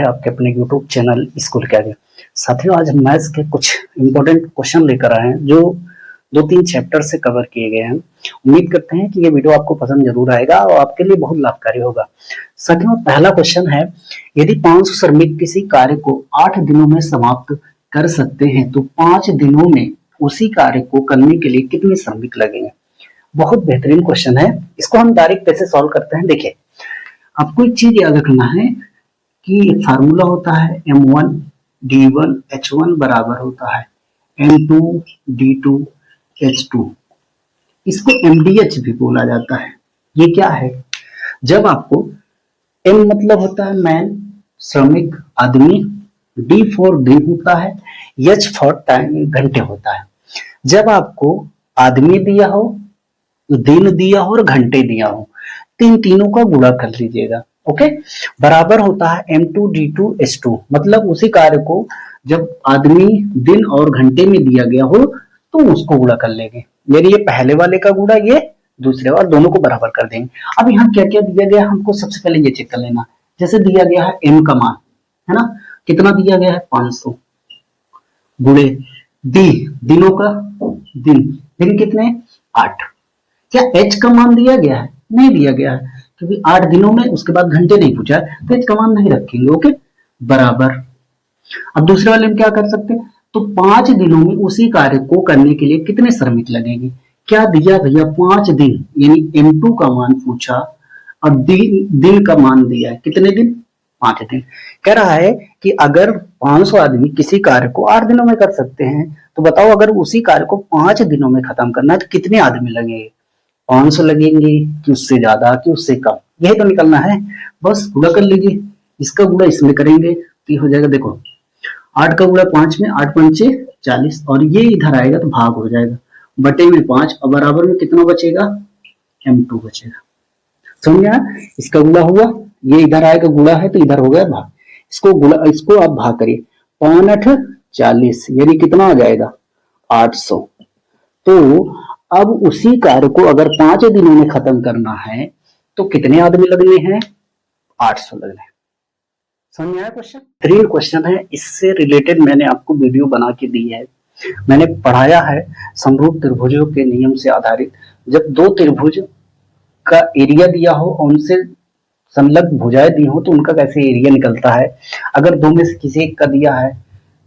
आपके अपने YouTube channel school के आगे। साथियों, आज हम मैथ्स के कुछ इंपॉर्टेंट क्वेश्चन लेकर आए हैं जो 2-3 चैप्टर से कवर किए गए हैं। उम्मीद करते हैं कि ये वीडियो आपको पसंद जरूर आएगा और आपके लिए बहुत लाभकारी होगा। साथियों, पहला क्वेश्चन है, यदि 500 श्रमिक किसी कार्य को 8 दिनों में समाप्त कर सकते हैं तो 5 दिनों में उसी कार्य को करने के लिए कितने श्रमिक लगेंगे। बहुत बेहतरीन क्वेश्चन है। इसको हम डायरेक्ट कैसे सॉल्व करते हैं। देखिए, आपको एक चीज याद रखना है कि एक फार्मूला होता है M1 D1 H1 बराबर होता है M2 D2 H2। इसको MDH भी बोला जाता है। ये क्या है? जब आपको M मतलब होता है मैन, श्रमिक, आदमी, D फॉर दिन होता है, H फॉर टाइम, घंटे होता है। जब आपको आदमी दिया हो, दिन दिया हो और घंटे दिया हो, तीनों का गुणा कर लीजिएगा। ओके, बराबर होता है M2 D2 H2। मतलब उसी कार्य को जब आदमी, दिन और घंटे में दिया गया हो तो उसको गुणा कर लेंगे। यानी ये पहले वाले का गुणा ये दूसरे, और दोनों को बराबर कर देंगे। अब यहाँ क्या क्या दिया गया हमको सबसे पहले ये चेक कर लेना। जैसे दिया गया है M का मान, है ना, कितना दिया गया है 500 गुणे दिनों का, दिन कितने 8। क्या H का मान दिया गया है? नहीं दिया गया है, क्योंकि 8 दिनों में उसके बाद घंटे नहीं पूछा है तो H का मान नहीं रखेंगे। ओके, बराबर। अब दूसरे वाले में क्या कर सकते हैं, तो 5 दिनों में उसी कार्य को करने के लिए कितने श्रमिक लगेंगे। क्या दिया भैया 5 दिन, यानी M2 का मान पूछा और दिन का मान दिया है, कितने दिन 5 दिन। कह रहा है कि अगर 500 आदमी किसी कार्य को 8 दिनों में कर सकते हैं तो बताओ अगर उसी कार्य को 5 दिनों में खत्म करना है तो कितने आदमी लगेंगे। 500 लगेंगे कि उससे ज्यादा कि उससे कम, यही तो निकलना है। बस गुणा कर लीजिए, इसका गुणा इसमें करेंगे तो ये हो जाएगा। देखो 8 का गुणा 5 में, 8 पंचे 40, और ये इधर आएगा तो भाग हो जाएगा, बटे में 5 और बराबर में कितना बचेगा M2 बचेगा। समझ गया? इसका गुणा हुआ, ये इधर आएगा, गुणा है तो इधर हो गया भाग। इसको आप भाग करिए, 5 8 40, यानी कितना आ जाएगा 800। तो अब उसी कार्य को अगर 5 दिनों में खत्म करना है तो कितने आदमी लगने हैं, 800 लगने हैं। समझ में आया क्वेश्चन? 3 क्वेश्चन है, इससे रिलेटेड मैंने आपको वीडियो बना के दी है। मैंने पढ़ाया है समरूप त्रिभुजों के नियम से आधारित। जब 2 त्रिभुज का एरिया दिया हो और उनसे संलग्न भुजाएं दी हो तो उनका कैसे एरिया निकलता है। अगर 2 में से किसी एक का दिया है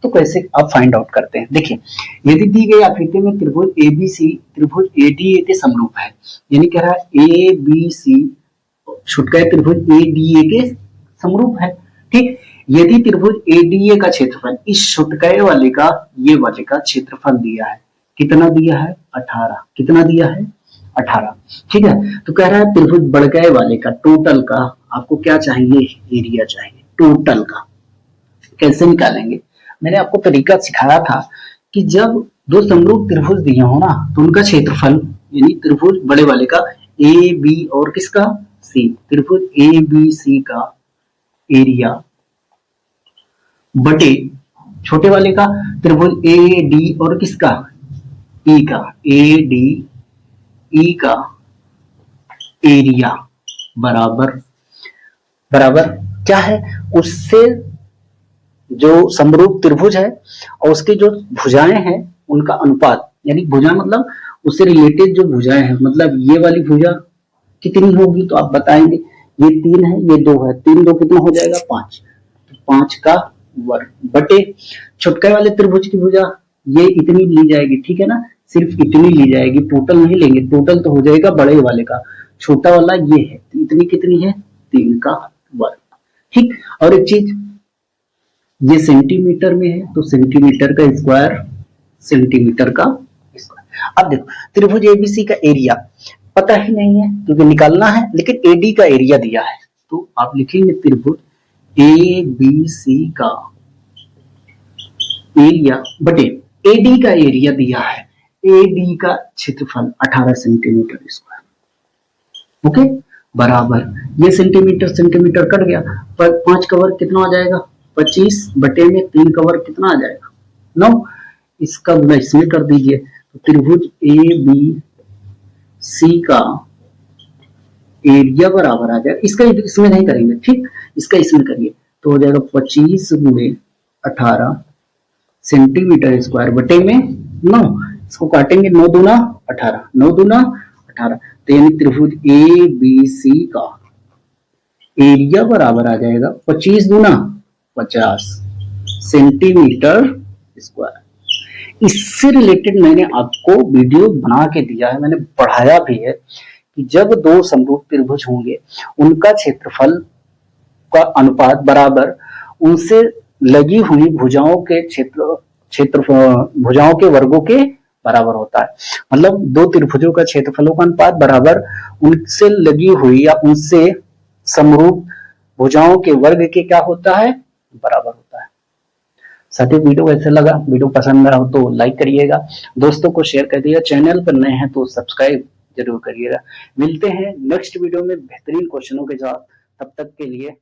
तो कैसे आप फाइंड आउट करते हैं। देखिए, यदि दी गई आकृति में त्रिभुज ABC त्रिभुज ADA के समरूप है, यानी कह रहा है ABC छुटकाए त्रिभुज ADA के समरूप है। ठीक, यदि त्रिभुज ADA का क्षेत्रफल इस छुटकाए वाले का, ये वाले का क्षेत्रफल दिया है, कितना दिया है 18, कितना दिया है 18। ठीक है, तो कह रहा है त्रिभुज बड़काए वाले का टोटल का आपको क्या चाहिए, एरिया चाहिए टोटल का। कैसे निकालेंगे? मैंने आपको तरीका सिखाया था कि जब 2 समरूप त्रिभुज दिए हो ना तो उनका क्षेत्रफल, यानी त्रिभुज बड़े वाले का AB और किसका C, त्रिभुज ABC का एरिया बटे छोटे वाले का त्रिभुज AD और किसका E का, ADE का एरिया बराबर क्या है, उससे जो समरूप त्रिभुज है और उसकी जो भुजाएं हैं उनका अनुपात, यानी भुजा मतलब उससे रिलेटेड जो भुजाएं हैं, मतलब ये वाली भुजा कितनी होगी तो आप बताएंगे। ये 3 है, ये 2 है, 3 2 कितना हो जाएगा 5, तो 5 का वर्ग बटे छुटकाए वाले त्रिभुज की भुजा ये इतनी ली जाएगी। ठीक है ना, सिर्फ इतनी ली जाएगी, टोटल नहीं लेंगे। टोटल तो हो जाएगा बड़े वाले का, छोटा वाला ये है, इतनी कितनी है 3 का वर्ग। ठीक, और एक चीज, ये सेंटीमीटर में है तो सेंटीमीटर का स्क्वायर, सेंटीमीटर का स्क्वायर। अब देखो त्रिभुज ABC का एरिया पता ही नहीं है क्योंकि निकालना है, लेकिन AD का एरिया दिया है तो आप लिखेंगे त्रिभुज ABC का एरिया बटे AD का एरिया दिया है, AD का क्षेत्रफल 18 सेंटीमीटर स्क्वायर। ओके, बराबर ये सेंटीमीटर कट गया, पर 5 का वर्ग कितना आ जाएगा 25 बटे में 3 का वर्ग कितना आ जाएगा 9। इसका गुणा इसमें कर दीजिए तो त्रिभुज ABC का एरिया बराबर आ जाएगा, इसका इसमें नहीं करेंगे। ठीक, इसका इसमें करिए तो हो जाएगा 25 गुणे 18 सेंटीमीटर स्क्वायर बटे में 9। इसको काटेंगे 9 दूना 18, 9 दूना 18, तो यानी त्रिभुज ए बी सी का एरिया बराबर आ जाएगा 25 दूना 50 सेंटीमीटर स्क्वायर। इससे रिलेटेड मैंने आपको वीडियो बना के दिया है, मैंने पढ़ाया भी है कि जब दो समरूप त्रिभुज होंगे उनका क्षेत्रफल का अनुपात बराबर उनसे लगी हुई भुजाओं के भुजाओं के वर्गों के बराबर होता है। मतलब दो त्रिभुजों का क्षेत्रफलों का अनुपात बराबर उनसे लगी हुई या उनसे समरूप भुजाओं के वर्ग के क्या होता है, बराबर होता है। साथियों वीडियो कैसे लगा, वीडियो पसंद आया हो तो लाइक करिएगा, दोस्तों को शेयर कर दिएगा, चैनल पर नए हैं तो सब्सक्राइब जरूर करिएगा। मिलते हैं नेक्स्ट वीडियो में बेहतरीन क्वेश्चनों के साथ, तब तक के लिए